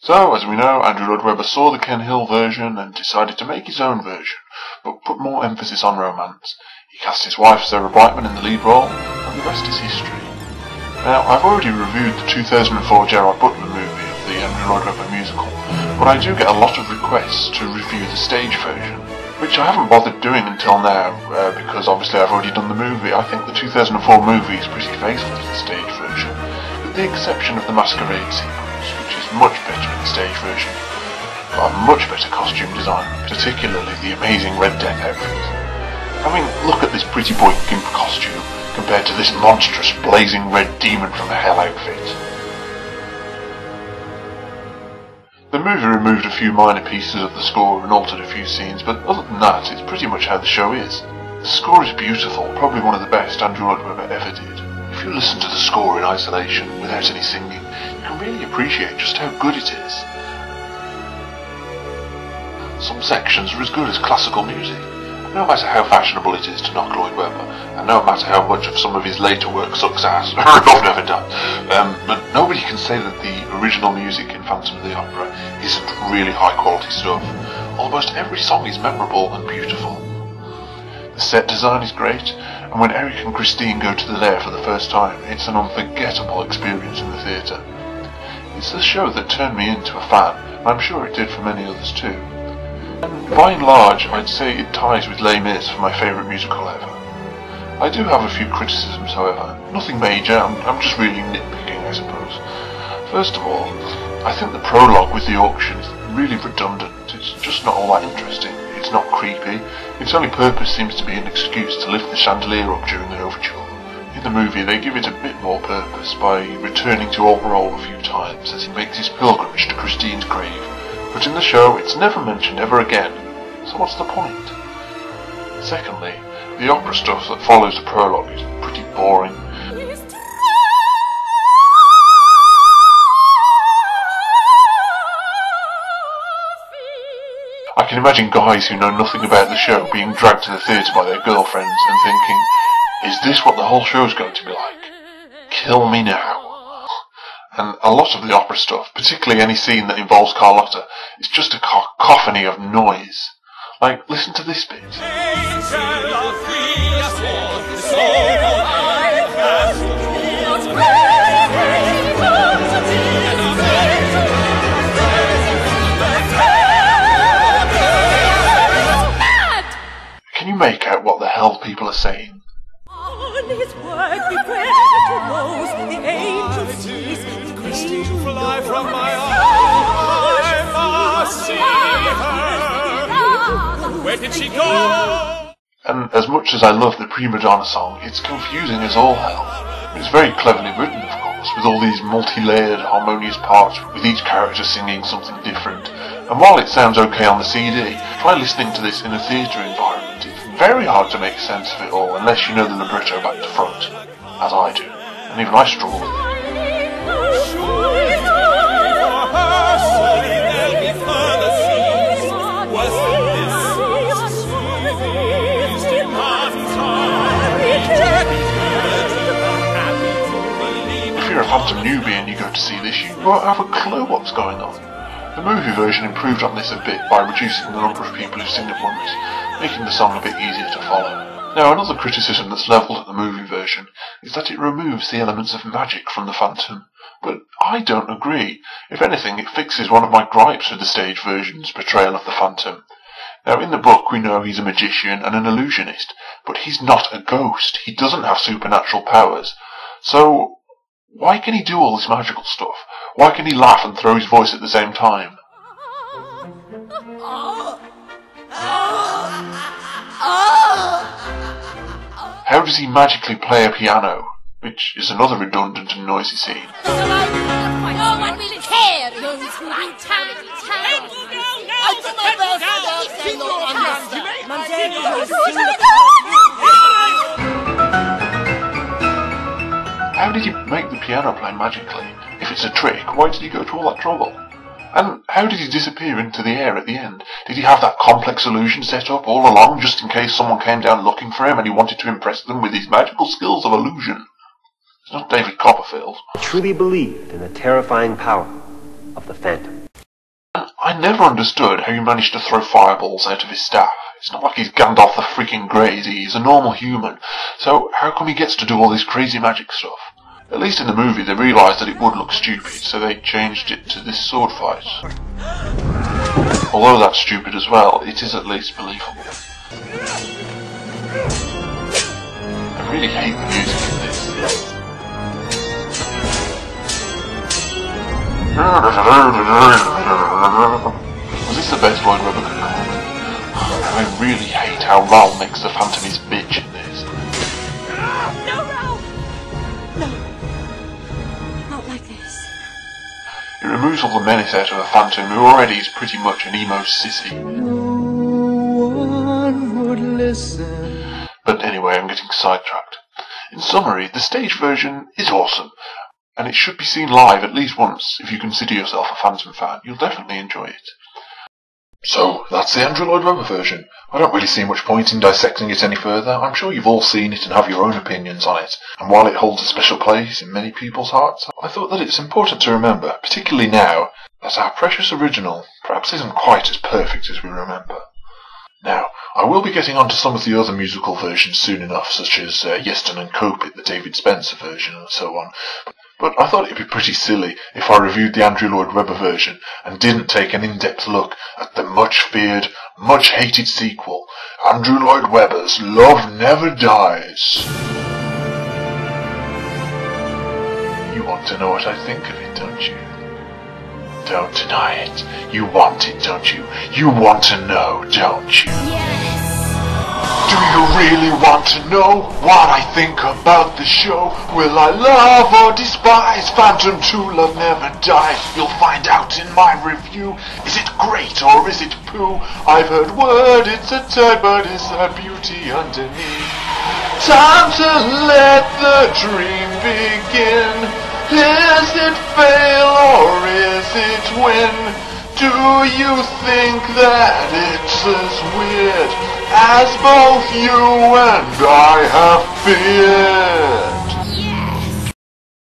So, as we know, Andrew Lloyd Webber saw the Ken Hill version and decided to make his own version, but put more emphasis on romance. He cast his wife Sarah Brightman in the lead role, and the rest is history. Now, I've already reviewed the 2004 Gerard Butler movie of the Andrew Lloyd Webber musical, but I do get a lot of requests to review the stage version, which I haven't bothered doing until now, because obviously I've already done the movie. I think the 2004 movie is pretty faithful to the stage version, with the exception of the masquerade sequence, which is much better in the stage version. Got a much better costume design, particularly the amazing Red Death outfit. I mean, look at this pretty boy gimp costume compared to this monstrous blazing red demon from the Hell outfit. The movie removed a few minor pieces of the score and altered a few scenes, but other than that, it's pretty much how the show is. The score is beautiful, probably one of the best Andrew Lloyd Webber ever did. If you listen to the score in isolation, without any singing, you can really appreciate just how good it is. Some sections are as good as classical music. No matter how fashionable it is to knock Lloyd Webber, and no matter how much of some of his later work sucks ass, I've never done, but nobody can say that the original music in Phantom of the Opera isn't really high quality stuff. Almost every song is memorable and beautiful. The set design is great, and when Eric and Christine go to the lair for the first time, it's an unforgettable experience in the theatre. It's the show that turned me into a fan, and I'm sure it did for many others too. And by and large, I'd say it ties with Les Mis for my favourite musical ever. I do have a few criticisms, however. Nothing major, I'm just really nitpicking, I suppose. First of all, I think the prologue with the auction is really redundant. It's just not all that interesting. It's not creepy. Its only purpose seems to be an excuse to lift the chandelier up during the overture. In the movie, they give it a bit more purpose by returning to Alberol a few times as he makes his pilgrimage to Christine's grave. But in the show, it's never mentioned ever again, so what's the point? Secondly, the opera stuff that follows the prologue is pretty boring. I can imagine guys who know nothing about the show being dragged to the theatre by their girlfriends and thinking, is this what the whole show's going to be like? Kill me now. And a lot of the opera stuff, particularly any scene that involves Carlotta, is just a cacophony of noise. Like, listen to this bit. Can you make out what the hell people are saying? On his word we pray to rose, the angels cease, Christine to fly from my arms, I must see her. Where did she go? And as much as I love the prima donna song, it's confusing as all hell. It's very cleverly written, of course, with all these multi-layered, harmonious parts, with each character singing something different. And while it sounds okay on the CD, try listening to this in a theatre environment. It's very hard to make sense of it all, unless you know the libretto back to front, as I do. And even I struggle with it. If you're a Phantom newbie and you go to see this, you won't have a clue what's going on. The movie version improved on this a bit by reducing the number of people who sing at once, making the song a bit easier to follow. Now, another criticism that's levelled at the movie version is that it removes the elements of magic from the Phantom, but I don't agree. If anything, it fixes one of my gripes with the stage version's portrayal of the Phantom. Now, in the book we know he's a magician and an illusionist, but he's not a ghost. He doesn't have supernatural powers. So, why can he do all this magical stuff? Why can he laugh and throw his voice at the same time? How does he magically play a piano? Which is another redundant and noisy scene. No one will care those who be How did he make the piano play magically? If it's a trick, why did he go to all that trouble? And how did he disappear into the air at the end? Did he have that complex illusion set up all along just in case someone came down looking for him and he wanted to impress them with his magical skills of illusion? It's not David Copperfield. I truly believed in the terrifying power of the Phantom. I never understood how he managed to throw fireballs out of his staff. It's not like he's Gandalf the freaking Grey, he's a normal human. So how come he gets to do all this crazy magic stuff? At least in the movie they realised that it would look stupid, so they changed it to this sword fight. Although that's stupid as well, it is at least believable. I really hate the music in this. Was this the best Lloyd Webber could come up with? I really hate how Raoul makes the Phantom his bitch in this. No, Raoul! No. Not like this. It removes all the menace out of a Phantom who already is pretty much an emo sissy. No one would listen. But anyway, I'm getting sidetracked. In summary, the stage version is awesome, and it should be seen live at least once. If you consider yourself a Phantom fan, you'll definitely enjoy it. So, that's the Andrew Lloyd Webber version. I don't really see much point in dissecting it any further. I'm sure you've all seen it and have your own opinions on it, and while it holds a special place in many people's hearts, I thought that it's important to remember, particularly now, that our precious original perhaps isn't quite as perfect as we remember. Now, I will be getting on to some of the other musical versions soon enough, such as Yeston and Cope, the David Spencer version, and so on. But I thought it'd be pretty silly if I reviewed the Andrew Lloyd Webber version and didn't take an in-depth look at the much-feared, much-hated sequel, Andrew Lloyd Webber's Love Never Dies. You want to know what I think of it, don't you? Don't deny it. You want it, don't you? You want to know, don't you? Yes! Do you really want to know what I think about the show? Will I love or despise Phantom 2 Love Never Dies? You'll find out in my review. Is it great or is it poo? I've heard word it's a tie, but is there beauty underneath? Time to let the dream begin. Is it fail or is it win? Do you think that it's as weird as both you and I have feared?